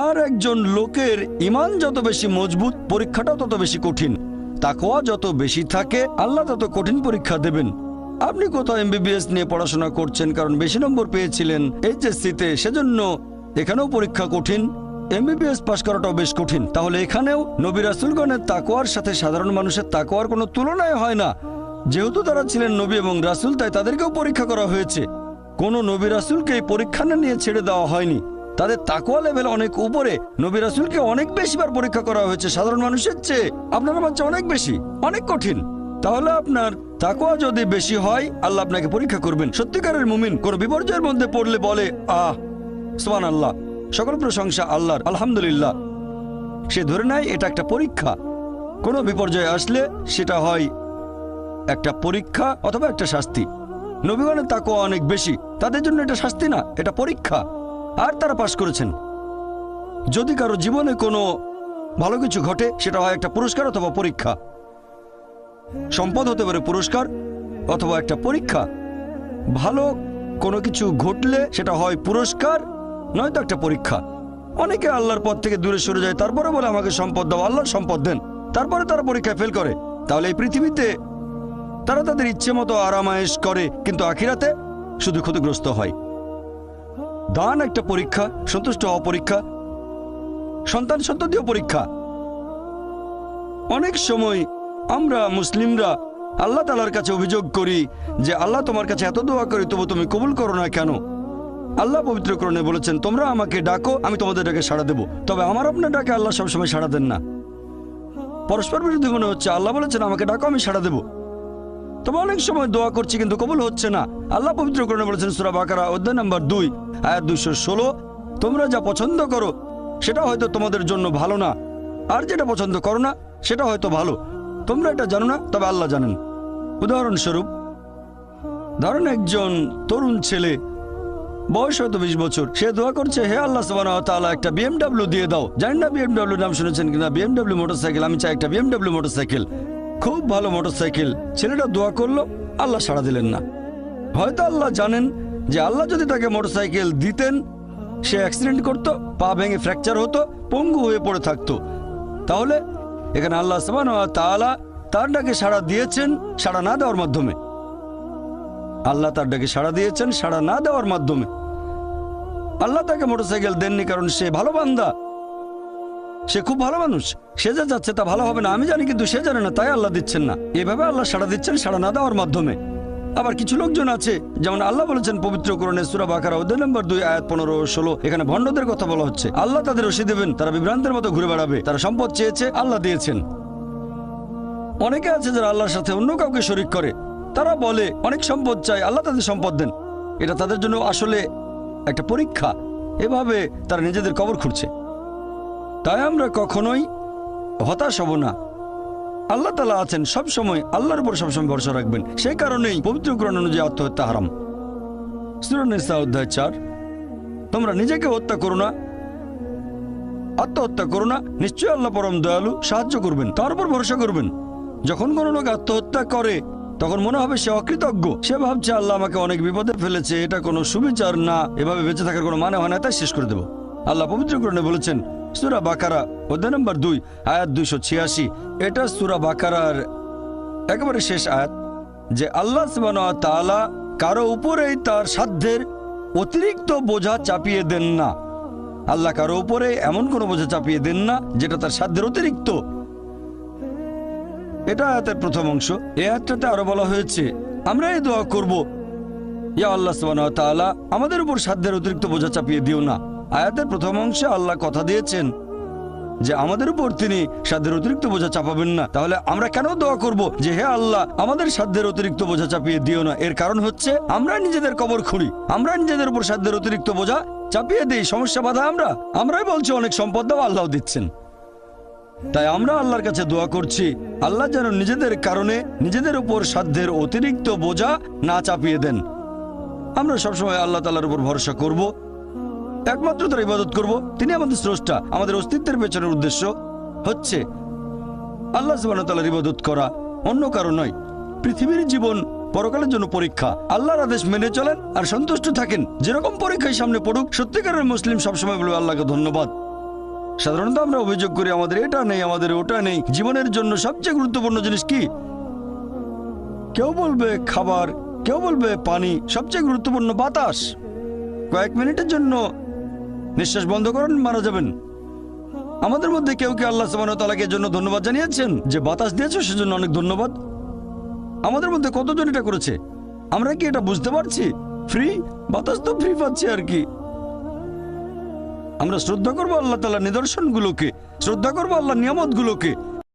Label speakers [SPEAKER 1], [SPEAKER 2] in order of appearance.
[SPEAKER 1] আর একজন লোকের ঈমান যত বেশি মজবুত, পরীক্ষাটাও তত বেশি কঠিন। তাকওয়া যত বেশি থাকে, আল্লাহ তত কঠিন পরীক্ষা দেবেন। আপনি কোথাও এমবিবিএস নিয়ে পড়াশোনা করছেন কারণ বেশি নম্বর পেয়েছিলেন এইচএসসিতে, সেজন্য এখানেও পরীক্ষা কঠিন। এমবিবিএস পাশ করাটাও বেশ কঠিন। তাহলে এখানেও নবী রাসূলগণের তাকওয়ার সাথে সাধারণ মানুষের তাকওয়ার কোনো তুলনায় হয় না। যেহেতু তারা ছিলেন নবী এবং রাসূল, তাই তাদেরকেও পরীক্ষা করা হয়েছে। কোনো নবী রাসূলকে এই পরীক্ষা না নিয়ে ছেড়ে দেওয়া হয়নি। তাদের তাকওয়া লেভেল অনেক উপরে। নবী রাসূলকে অনেক বেশিবার পরীক্ষা করা হয়েছে সাধারণ মানুষের চেয়ে। আপনার বাচ্চা অনেক বেশি, অনেক কঠিন। তাহলে আপনার তাকওয়া যদি বেশি হয়, আল্লাহ আপনাকে পরীক্ষা করবেন। সত্যিকারের মুমিন কোনো বিপর্যয়ের মধ্যে পড়লে বলে, সুবহানাল্লাহ, সকল প্রশংসা আল্লাহর, আলহামদুলিল্লাহ। সে ধরে নেয় এটা একটা পরীক্ষা। কোনো বিপর্যয় আসলে সেটা হয় একটা পরীক্ষা অথবা একটা শাস্তি। নবীগণের তাকওয়া অনেক বেশি, তাদের জন্য এটা শাস্তি না, এটা পরীক্ষা। আর তারা পাশ করেছেন। যদি কারো জীবনে কোনো ভালো কিছু ঘটে, সেটা হয় একটা পুরস্কার অথবা পরীক্ষা। সম্পদ হতে পারে পুরস্কার অথবা একটা পরীক্ষা। ভালো কোনো কিছু ঘটলে সেটা হয় পুরস্কার, নয়তো একটা পরীক্ষা। অনেকে আল্লাহর পথ থেকে দূরে সরে যায়, তারপরে বলে আমাকে সম্পদ দাও, আল্লাহর সম্পদ দেন। তারপরে তারা পরীক্ষায় ফেল করে। তাহলে এই পৃথিবীতে তারা তাদের ইচ্ছে মতো আরামায়েশ করে, কিন্তু আখিরাতে শুধু ক্ষতিগ্রস্ত হয়। দান একটা পরীক্ষা, সন্তুষ্ট হওয়া পরীক্ষা, সন্তান সন্ততিও পরীক্ষা। অনেক সময় আমরা মুসলিমরা আল্লাহ তাআলার কাছে অভিযোগ করি যে আল্লাহ, তোমার কাছে এত দোয়া করি তবু তুমি কবুল করো না কেন? আল্লাহ পবিত্র কোরআনে বলেছেন, তোমরা আমাকে ডাকো, আমি তোমাদের ডাকে সাড়া দেব। তবে আমার আপনার ডাকে আল্লাহ সবসময় সাড়া দেন না। পরস্পর বিরোধী মনে হচ্ছে। আল্লাহ বলেছেন আমাকে ডাকো, আমি সাড়া দেব। তবে অনেক সময় দোয়া করছি কিন্তু কবুল হচ্ছে না। আল্লাহ পবিত্র কোরআনে বলেছেন সূরা বাকারা অধ্যায় নম্বর 2 আয়াত 216, তোমরা যা পছন্দ করো সেটা হয়তো তোমাদের জন্য ভালো না, আর যেটা পছন্দ করো না সেটা হয়তো ভালো। তোমরা এটা জানো না, তবে আল্লাহ জানেন। উদাহরণস্বরূপ, ধরেন একজন তরুণ ছেলে, বয়স হয়তো 20 বছর, সে দোয়া করছে, হে আল্লাহ সুবহানাহু ওয়া তাআলা, একটা বিএমডব্লিউ দিয়ে দাও। জানি না বিএমডব্লিউ নাম শুনেছেন কিনা, বিএমডব্লিউ মোটরসাইকেল। আমি চাই একটা বিএমডব্লিউ মোটরসাইকেল, খুব ভালো মোটরসাইকেল। ছেলেটা দোয়া করলো, আল্লাহ সাড়া দিলেন না। হয়তো আল্লাহ জানেন যে আল্লাহ যদি তাকে মোটরসাইকেল দিতেন, সে অ্যাক্সিডেন্ট করতো, পা ভেঙে ফ্র্যাকচার হতো, পঙ্গু হয়ে পড়ে থাকতো। তাহলে এখানে আল্লাহ সুবহানাহু ওয়া তাআলা তার ডাকে সাড়া দিয়েছেন সাড়া না দেওয়ার মাধ্যমে। আল্লাহ তার ডাকে সাড়া দিয়েছেন সাড়া না দেওয়ার মাধ্যমে। আল্লাহ তাকে মোটরসাইকেল দেননি কারণ সে ভালো বান্দা, সে খুব ভালো মানুষ, সে যা যাচ্ছে তা ভালো হবে না আমি জানি, কিন্তু সে জানে না, তাই আল্লাহ দিচ্ছেন না। এভাবে আল্লাহ সাড়া দিচ্ছেন সাড়া না দেওয়ার মাধ্যমে। আবার কিছু লোকজন আছে, যেমন আল্লাহ বলেছেন পবিত্র কোরআনে সূরা বাকারা অধ্যায় নম্বর 2 আয়াত 15-16, এখানে ভণ্ডদের কথা বলা হচ্ছে। আল্লাহ তাদের রশি দেবেন, তারা বিভ্রান্তের মতো ঘুরে বেড়াবে। তারা সম্পদ চেয়েছে, আল্লাহ দিয়েছেন। অনেকে আছে যারা আল্লাহর সাথে অন্য কাউকে শরীক করে। তারা বলে অনেক সম্পদ চাই, আল্লাহ তাদের সম্পদ দেন। এটা তাদের জন্য আসলে একটা পরীক্ষা। এভাবে তারা নিজেদের কবর খুঁড়ছে। তাই আমরা কখনোই হতাশ হব না। আল্লাহ তাআলা আছেন সব সময়, আল্লাহর উপর সবসময় ভরসা রাখবেন। সেই কারণেই পবিত্র কোরআন অনুযায়ী আত্মহত্যা হারাম। সূরা নিসা অধ্যায় 4, তোমরা নিজেকে হত্যা করো না, আত্মহত্যা করো না, নিশ্চয়ই আল্লাহ পরম দয়ালু, সাহায্য করবেন, তার উপর ভরসা করবেন। যখন কোনো লোক আত্মহত্যা করে তখন মনে হবে সে অকৃতজ্ঞ। সে ভাবছে আল্লাহ আমাকে অনেক বিপদে ফেলেছে, এটা কোনো সুবিচার না, এভাবে বেঁচে থাকার কোনো মানে হয় না, তাই শেষ করে দেব। আল্লাহ পবিত্র কোরআনে বলেছেন সূরা বাকারা অধ্যায় নম্বর 2 আয়াত 286, এটা সূরা বাকারার একেবারে শেষ আয়াত, যে আল্লাহ সুবহানাহু ওয়া তাআলা কারো উপরেই তার সাধ্যের অতিরিক্ত বোঝা চাপিয়ে দেন না। আল্লাহ কারো উপরে এমন কোনো বোঝা চাপিয়ে দেন না যেটা তার সাধ্যের অতিরিক্ত। এটা আয়াতের প্রথম অংশ। এই আয়াতটাতে আরো বলা হয়েছে আমরা এই দোয়া করব, ইয়া আল্লাহ সুবহানাহু ওয়া তাআলা আমাদের উপর সাধ্যের অতিরিক্ত বোঝা চাপিয়ে দিও না। আয়াতের প্রথম অংশে আল্লাহ কথা দিয়েছেন যে আমাদের উপর তিনি সাধ্যের অতিরিক্ত বোঝা চাপাবেন না। তাহলে আমরা কেন দোয়া করব যে হে আল্লাহ আমাদের সাধ্যের অতিরিক্ত বোঝা চাপিয়ে দিও না? এর কারণ হচ্ছে আমরা নিজেদের কবর খুঁড়ি, আমরা নিজেদের উপর সাধ্যের অতিরিক্ত বোঝা চাপিয়ে দিই, সমস্যা বাধা আমরাই বলছি অনেক সম্পদ দাও, আল্লাহ দিচ্ছেন। তাই আমরা আল্লাহর কাছে দোয়া করছি আল্লাহ যেন নিজেদের কারণে নিজেদের উপর সাধ্যের অতিরিক্ত বোঝা না চাপিয়ে দেন। আমরা সবসময় আল্লাহ তাআলার উপর ভরসা করব, একমাত্র তার ইবাদত করব। তিনি আমাদের স্রষ্টা, আমাদের অস্তিত্বের পেছনের উদ্দেশ্য হচ্ছে আল্লাহ সুবহানাহু ওয়া তাআলার ইবাদত করা, অন্য কারো নয়। পৃথিবীর জীবন পরকালের জন্য পরীক্ষা। আল্লাহর আদেশ মেনে চলেন আর সন্তুষ্ট থাকেন। যেরকম পরীক্ষায় সামনে পড়ুক, সত্যিকারের মুসলিম সবসময় বলবে আল্লাহকে ধন্যবাদ। সাধারণত আমরা অভিযোগ করি আমাদের এটা নেই, আমাদের ওটা নেই। জীবনের জন্য সবচেয়ে গুরুত্বপূর্ণ জিনিস কি? কেউ বলবে খাবার, কেউ বলবে পানি, সবচেয়ে গুরুত্বপূর্ণ বাতাস। কয়েক মিনিটের জন্য নিঃশ্বাস বন্ধ করেন, মারা যাবেন। আমাদের মধ্যে কেউ কি আল্লাহ সুবহানাহু ওয়া তাআলাকে এর জন্য ধন্যবাদ জানিয়েছেন যে বাতাস দিয়েছো সেজন্য অনেক ধন্যবাদ? আমাদের মধ্যে কতজন এটা করেছে? আমরা কি এটা বুঝতে পারছি? ফ্রি বাতাস তো ফ্রি পাচ্ছি আর কি। আমরা শ্রদ্ধা করবো আল্লাহ তাআলার নিদর্শনগুলোকে, শ্রদ্ধা করবো আল্লাহর নিয়ামতগুলোকে।